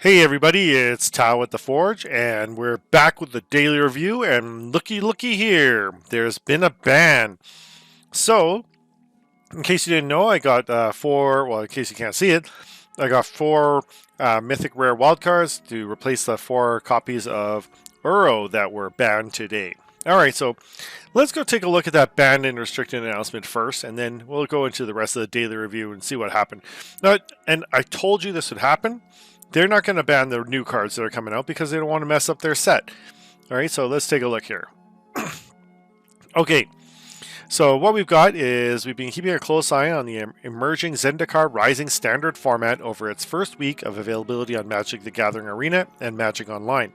Hey everybody, it's Tao at the Forge, and we're back with the daily review. And looky here, there's been a ban. So, in case you didn't know, I got four. Well, in case you can't see it, I got four mythic rare wildcards to replace the four copies of Uro that were banned today. All right, so let's go take a look at that banned and restricted announcement first, and then we'll go into the rest of the daily review and see what happened. And I told you this would happen. They're not going to ban the new cards that are coming out because they don't want to mess up their set. All right, so let's take a look here. Okay, so what we've got is we've been keeping a close eye on the emerging Zendikar Rising Standard format over its first week of availability on Magic the Gathering Arena and Magic Online.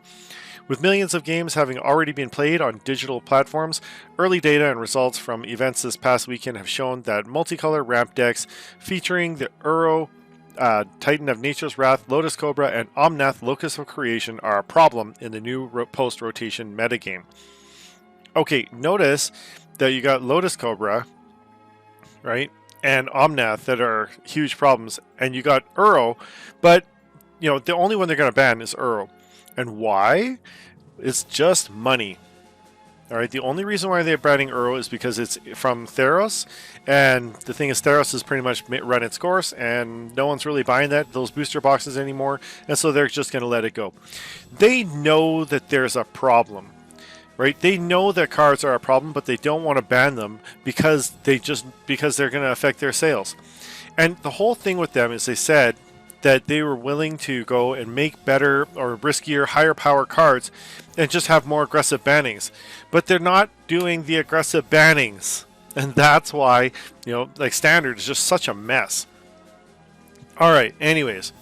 With millions of games having already been played on digital platforms, early data and results from events this past weekend have shown that multicolor ramp decks featuring the Uro, Titan of Nature's Wrath, Lotus Cobra, and Omnath Locus of Creation are a problem in the new post-rotation metagame. Okay, notice that you got Lotus Cobra, right, and Omnath that are huge problems, and you got Uro, but, you know, the only one they're going to ban is Uro. And why? It's just money. All right, the only reason why they're banning Uro is because it's from Theros, and the thing is Theros has pretty much run its course, and no one's really buying those booster boxes anymore, and so they're just going to let it go. They know that there's a problem, right? They know that cards are a problem, but they don't want to ban them because they're going to affect their sales. And the whole thing with them is they said that they were willing to go and make better or riskier, higher power cards and just have more aggressive bannings. But they're not doing the aggressive bannings. And that's why, you know, like Standard is just such a mess. Alright, anyways.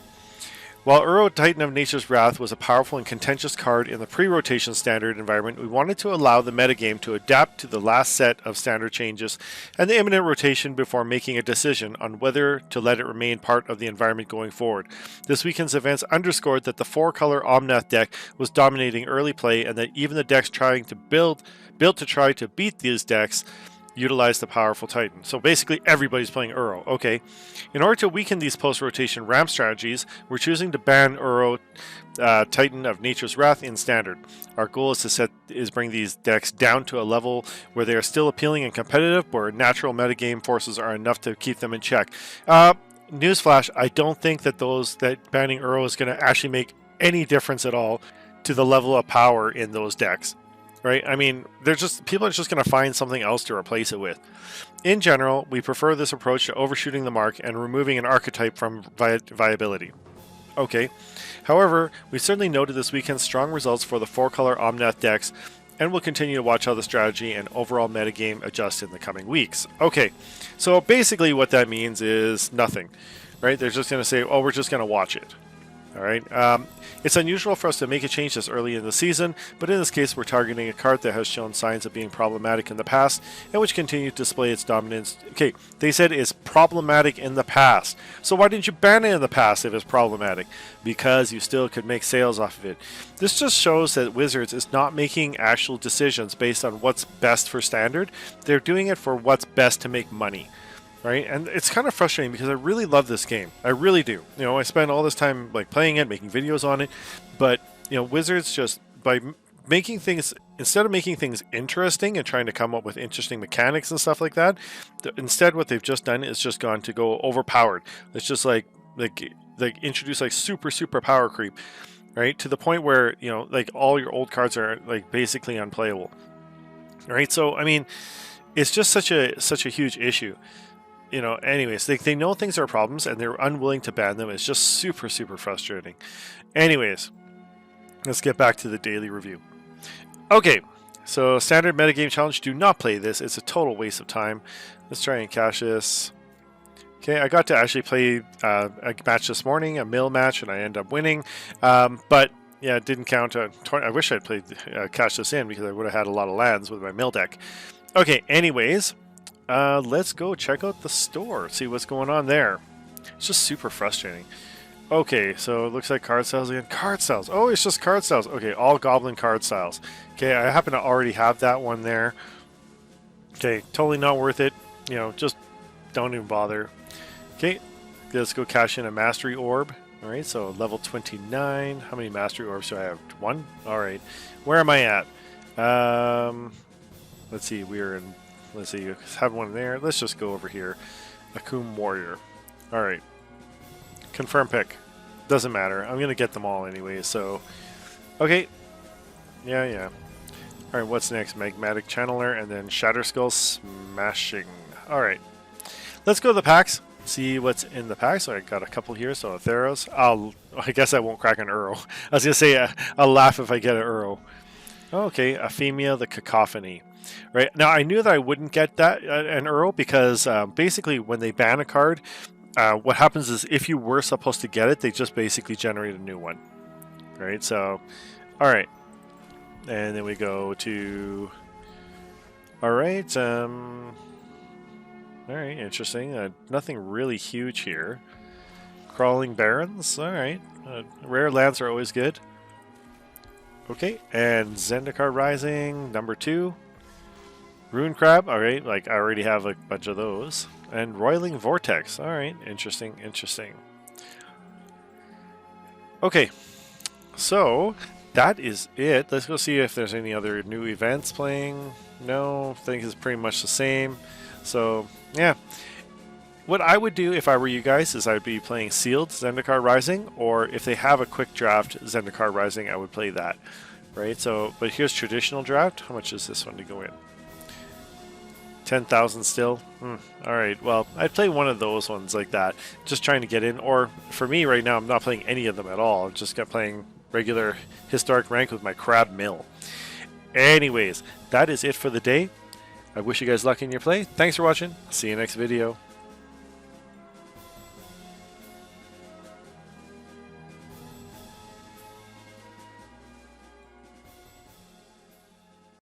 While Uro Titan of Nature's Wrath was a powerful and contentious card in the pre-rotation Standard environment, we wanted to allow the metagame to adapt to the last set of Standard changes and the imminent rotation before making a decision on whether to let it remain part of the environment going forward. This weekend's events underscored that the 4-color Omnath deck was dominating early play, and that even the decks trying to built to try to beat these decks utilize the powerful Titan. So basically everybody's playing Uro. Okay. In order to weaken these post-rotation ramp strategies, we're choosing to ban Uro Titan of Nature's Wrath in Standard. Our goal is bring these decks down to a level where they are still appealing and competitive, where natural metagame forces are enough to keep them in check. Newsflash, I don't think that banning Uro is going to actually make any difference at all to the level of power in those decks. Right? I mean, people are just going to find something else to replace it with. In general, we prefer this approach to overshooting the mark and removing an archetype from viability. Okay. However, we certainly noted this weekend's strong results for the 4-color Omnath decks, and we'll continue to watch how the strategy and overall metagame adjust in the coming weeks. Okay, so basically what that means is nothing. Right? They're just going to say, oh, we're just going to watch it. All right. It's unusual for us to make a change this early in the season, but in this case we're targeting a card that has shown signs of being problematic in the past and which continues to display its dominance. Okay, they said it's problematic in the past. So why didn't you ban it in the past if it's problematic? Because you still could make sales off of it. This just shows that Wizards is not making actual decisions based on what's best for Standard. They're doing it for what's best to make money. Right, and it's kind of frustrating because I really love this game. I really do. You know, I spend all this time like playing it, making videos on it, but you know, Wizards just by making things, instead of making things interesting and trying to come up with interesting mechanics and stuff like that, instead what they've just done is just gone to go overpowered. It's just like introduce like super power creep, right, to the point where, you know, like all your old cards are like basically unplayable. Right, so I mean, it's just such a huge issue. You know, anyways, they know things are problems and they're unwilling to ban them. It's just super frustrating. Anyways, let's get back to the daily review. Okay, so Standard metagame challenge, do not play this. It's a total waste of time. Let's try and cash this. Okay, I got to actually play a match this morning, a mill match, and I ended up winning. But yeah, it didn't count. I wish I'd played cash this in because I would have had a lot of lands with my mill deck. Okay, anyways. Let's go check out the store, see what's going on there. It's just super frustrating. Okay, so it looks like card styles again. Card styles. Oh, it's just card styles. Okay, all goblin card styles. Okay, I happen to already have that one there. Okay, totally not worth it. You know, just don't even bother. Okay, let's go cash in a mastery orb. Alright, so level 29. How many mastery orbs do I have? One? Alright. Where am I at? Let's see, we're in... Let's see, have one there. Let's just go over here. Akoum Warrior. Alright. Confirm pick. Doesn't matter. I'm going to get them all anyway, so... Okay. Yeah. Alright, what's next? Magmatic Channeler and then Shatterskull Smashing. Alright. Let's go to the packs. See what's in the pack. So I got a couple here. So a Theros. I guess I won't crack an Uro. I was going to say I'll laugh if I get an Uro. Okay, Ephemia the Cacophony. Right, now I knew that I wouldn't get that an Uro because basically when they ban a card, what happens is if you were supposed to get it, they just basically generate a new one. Right, so, alright. And then we go to... Alright, alright, interesting. Nothing really huge here. Crawling Barrens, alright. Rare lands are always good. Okay, and Zendikar Rising, number 2. Rune Crab, alright, like I already have a bunch of those. And Roiling Vortex, alright, interesting. Okay, so that is it. Let's go see if there's any other new events playing. No, I think it's pretty much the same. So, yeah. What I would do if I were you guys is I would be playing Sealed Zendikar Rising, or if they have a quick draft Zendikar Rising, I would play that. Right, so, but here's traditional draft. How much is this one to go in? 10,000 still? Alright, well, I'd play one of those ones like that. Just trying to get in. Or, for me right now, I'm not playing any of them at all. I'm just playing regular historic rank with my Crab Mill. Anyways, that is it for the day. I wish you guys luck in your play. Thanks for watching. See you next video.